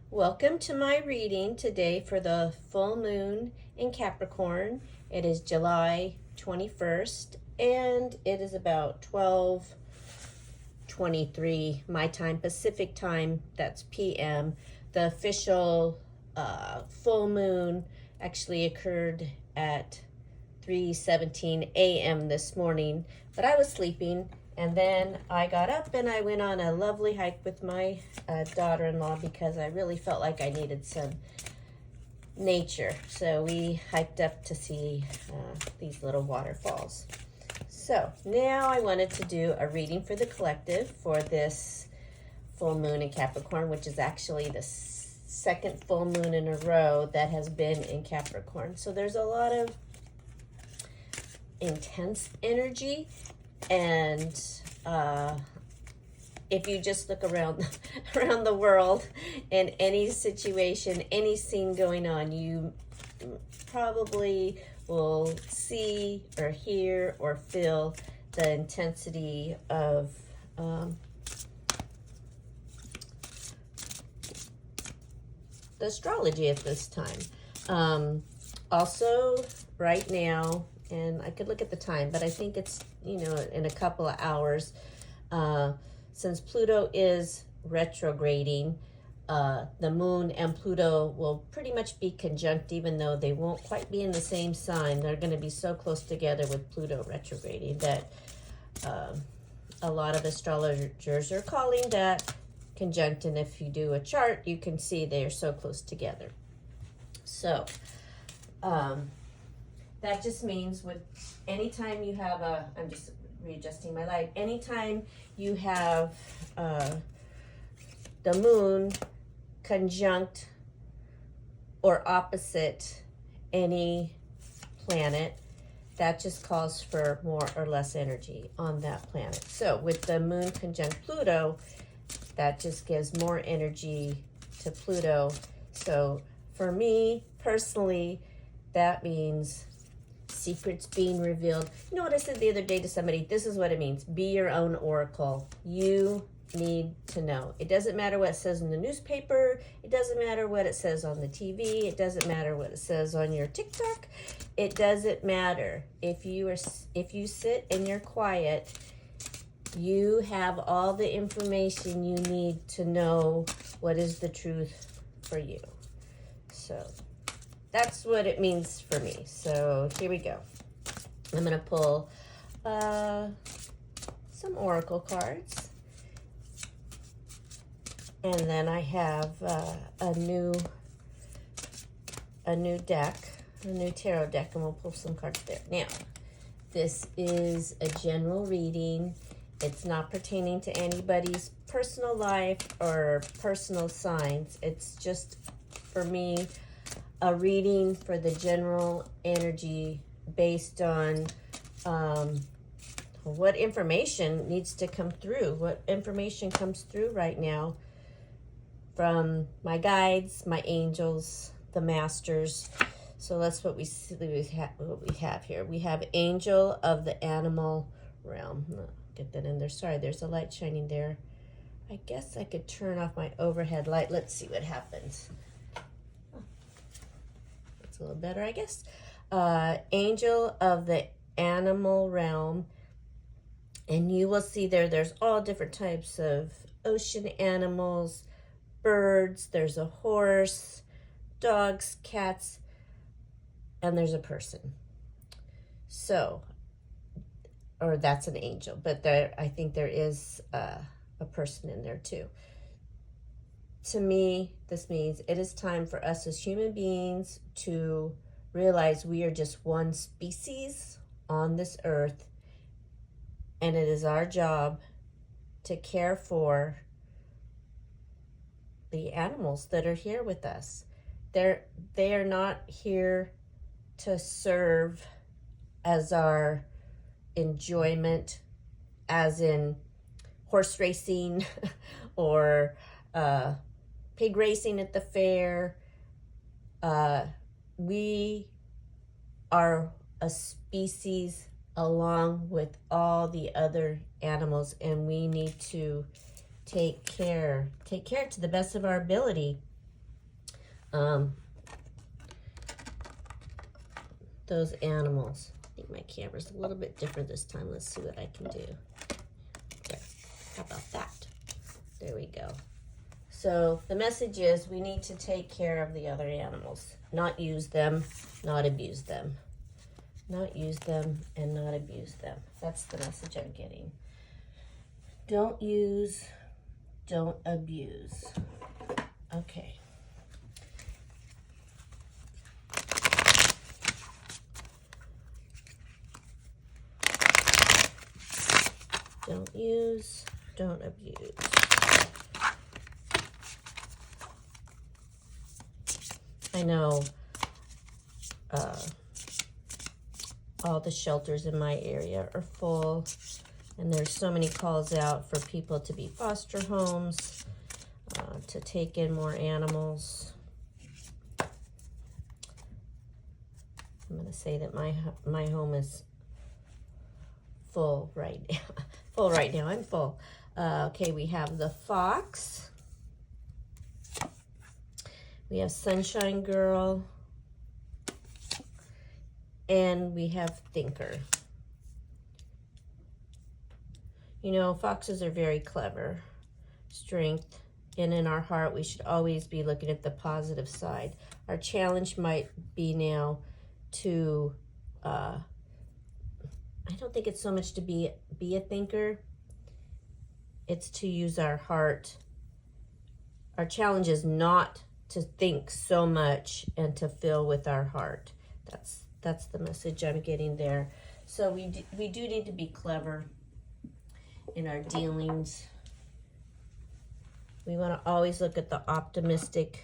Welcome to my reading today for the full moon in Capricorn. It is July 21st and it is about 12:23 my time, Pacific time, that's PM. The official full moon actually occurred at 3:17 a.m. this morning, but I was sleeping. And then I got up and I went on a lovely hike with my daughter-in-law because I really felt like I needed some nature. So we hiked up to see these little waterfalls. So now I wanted to do a reading for the collective for this full moon in Capricorn, which is actually the second full moon in a row that has been in Capricorn. So there's a lot of intense energy. And if you just look around the world in any situation, any scene going on, you probably will see or hear or feel the intensity of the astrology at this time. Also, right now, and I could look at the time, but I think it's, in a couple of hours, since Pluto is retrograding, the moon and Pluto will pretty much be conjunct, even though they won't quite be in the same sign. They're going to be so close together with Pluto retrograding that a lot of astrologers are calling that conjunct, and if you do a chart, you can see they are so close together. So, that just means with anytime you have I'm just readjusting my light, anytime you have the moon conjunct or opposite any planet, that just calls for more or less energy on that planet. So with the moon conjunct Pluto, that just gives more energy to Pluto. So for me personally, that means secrets being revealed. You know what I said the other day to somebody? This is what it means. Be your own oracle. You need to know. It doesn't matter what it says in the newspaper. It doesn't matter what it says on the TV. It doesn't matter what it says on your TikTok. It doesn't matter. If you sit and you're quiet, you have all the information you need to know what is the truth for you. So that's what it means for me. So here we go. I'm going to pull some oracle cards. And then I have a new deck, a new tarot deck, and we'll pull some cards there. Now, this is a general reading. It's not pertaining to anybody's personal life or personal signs. It's just, for me, a reading for the general energy based on what information needs to come through, what information comes through right now from my guides, my angels, the masters. So that's what we have here. We have Angel of the Animal Realm. Get that in there. Sorry, there's a light shining there. I guess I could turn off my overhead light. Let's see what happens. A little better, I guess. Angel of the Animal Realm, and you will see there's all different types of ocean animals, birds, there's a horse, dogs, cats, and there's a person. So, or that's an angel, but I think there is a person in there too. To me, this means it is time for us as human beings to realize we are just one species on this earth, and it is our job to care for the animals that are here with us. They are not here to serve as our enjoyment, as in horse racing or pig racing at the fair. We are a species along with all the other animals, and we need to take care to the best of our ability those animals. I think my camera's a little bit different this time. Let's see what I can do. There. How about that? There we go. So the message is we need to take care of the other animals. Not use them, not abuse them. Not use them and not abuse them. That's the message I'm getting. Don't use, don't abuse. Okay. Don't use, don't abuse. I know all the shelters in my area are full, and there's so many calls out for people to be foster homes, to take in more animals. I'm going to say that my home is full right now. Full right now. I'm full. Okay, we have the fox. We have Sunshine Girl. And we have Thinker. You know, foxes are very clever. Strength. And in our heart, we should always be looking at the positive side. Our challenge might be now to, I don't think it's so much to be a thinker. It's to use our heart. Our challenge is not to think so much and to fill with our heart. That's the message I'm getting there. So we do need to be clever in our dealings. We want to always look at the optimistic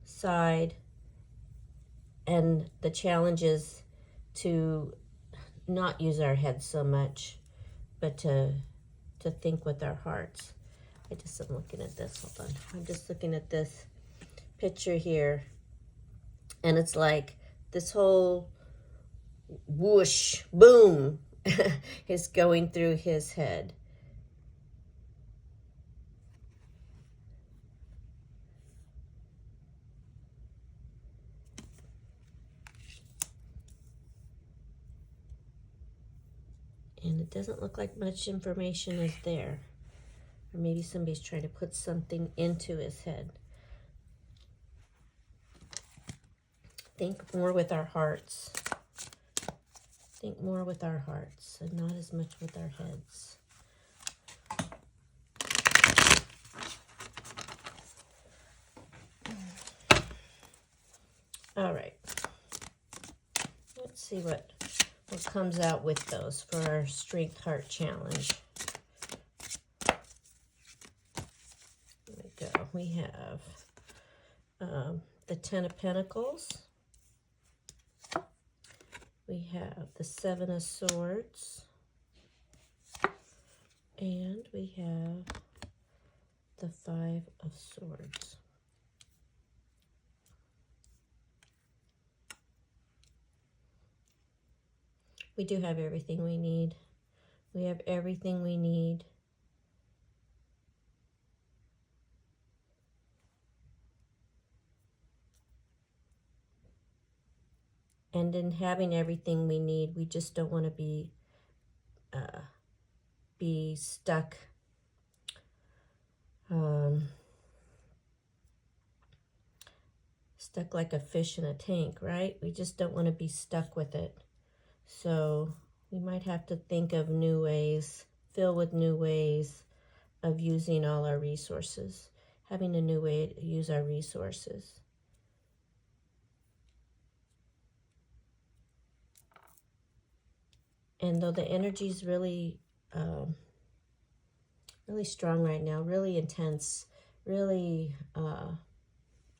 side, and the challenge is to not use our heads so much, but to think with our hearts. I'm looking at this. Hold on. I'm just looking at this picture here, and it's like this whole whoosh, boom, is going through his head. And it doesn't look like much information is there. Or maybe somebody's trying to put something into his head. Think more with our hearts. Think more with our hearts and not as much with our heads. All right. Let's see what comes out with those for our Strength Heart Challenge. There we go. We have the Ten of Pentacles. We have the Seven of Swords. And we have the Five of Swords. We do have everything we need. We have everything we need. And in having everything we need, we just don't want to be stuck stuck like a fish in a tank, right? We just don't want to be stuck with it. So we might have to think of new ways, fill with new ways of using all our resources, having a new way to use our resources. And though the energy is really, really strong right now, really intense, really, I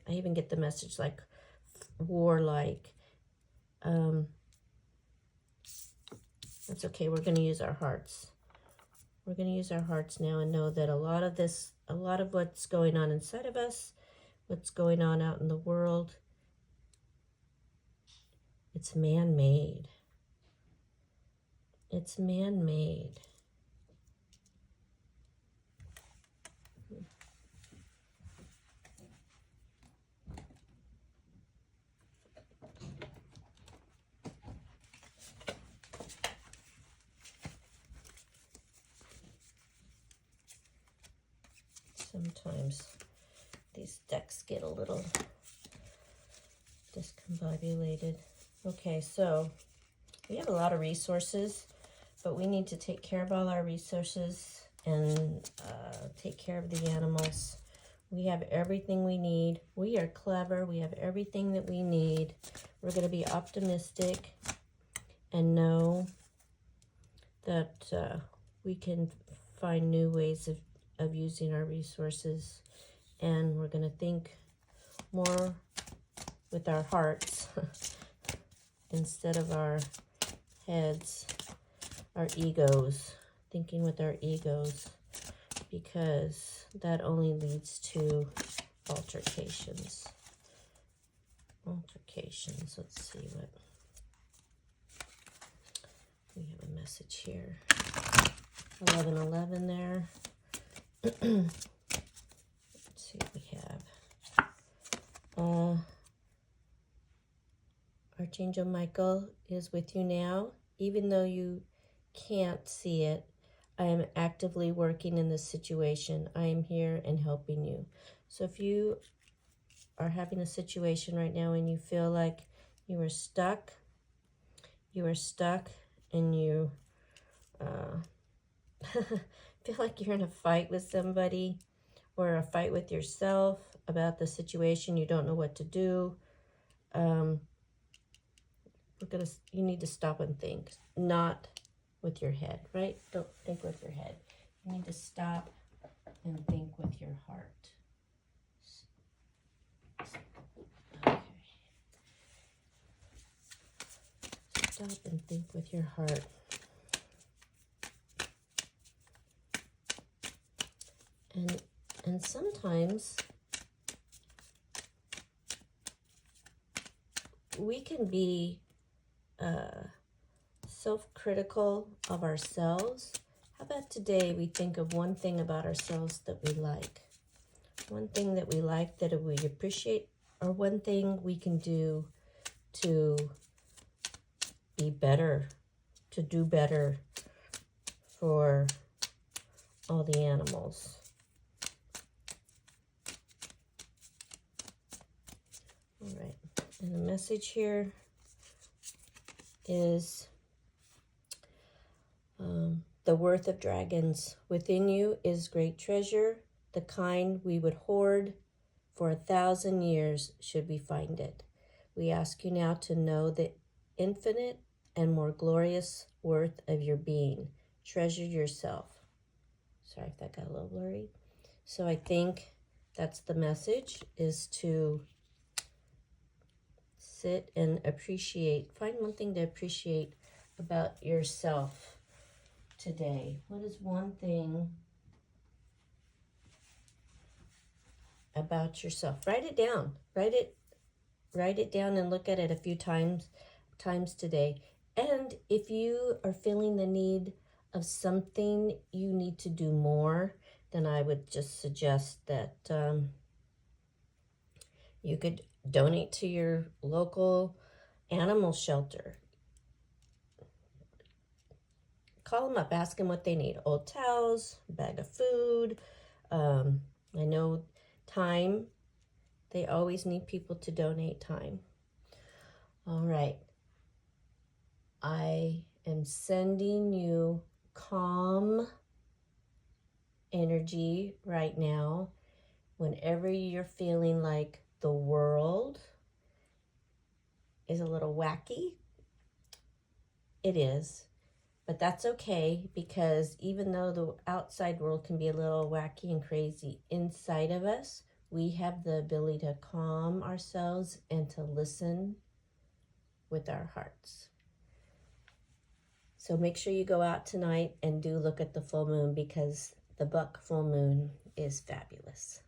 even get the message like warlike. That's okay. We're going to use our hearts. We're going to use our hearts now and know that a lot of what's going on inside of us, what's going on out in the world, it's man-made. It's man-made. Sometimes these decks get a little discombobulated. Okay, so we have a lot of resources, but we need to take care of all our resources and take care of the animals. We have everything we need. We are clever. We have everything that we need. We're going to be optimistic and know that we can find new ways of using our resources. And we're going to think more with our hearts instead of our heads, our egos, thinking with our egos, because that only leads to altercations. Let's see what we have. A message here. 1111 there. Let's see what we have. Archangel Michael is with you now. Even though you can't see it, I am actively working in this situation. I am here and helping you. So if you are having a situation right now and you feel like you are stuck and you feel like you're in a fight with somebody or a fight with yourself about the situation, you don't know what to do, you need to stop and think, not with your head, right? Don't think with your head. You need to stop and think with your heart. Okay. Stop and think with your heart. And sometimes we can be self-critical of ourselves. How about today we think of one thing about ourselves that we like? One thing that we like, that we appreciate, or one thing we can do to be better, to do better for all the animals. All right, and the message here is the worth of dragons. Within you is great treasure, the kind we would hoard for 1,000 years should we find it. We ask you now to know the infinite and more glorious worth of your being. Treasure yourself. Sorry if that got a little blurry. So I think that's the message, is to sit and appreciate. Find one thing to appreciate about yourself today. What is one thing about yourself? Write it down. Write it down and look at it a few times today. And if you are feeling the need of something you need to do more, then I would just suggest that you could donate to your local animal shelter. Call them up, ask them what they need. Old towels, a bag of food. I know time. They always need people to donate time. All right. I am sending you calm energy right now. Whenever you're feeling like the world is a little wacky, it is. But that's okay, because even though the outside world can be a little wacky and crazy, inside of us, we have the ability to calm ourselves and to listen with our hearts. So make sure you go out tonight and do look at the full moon, because the buck full moon is fabulous.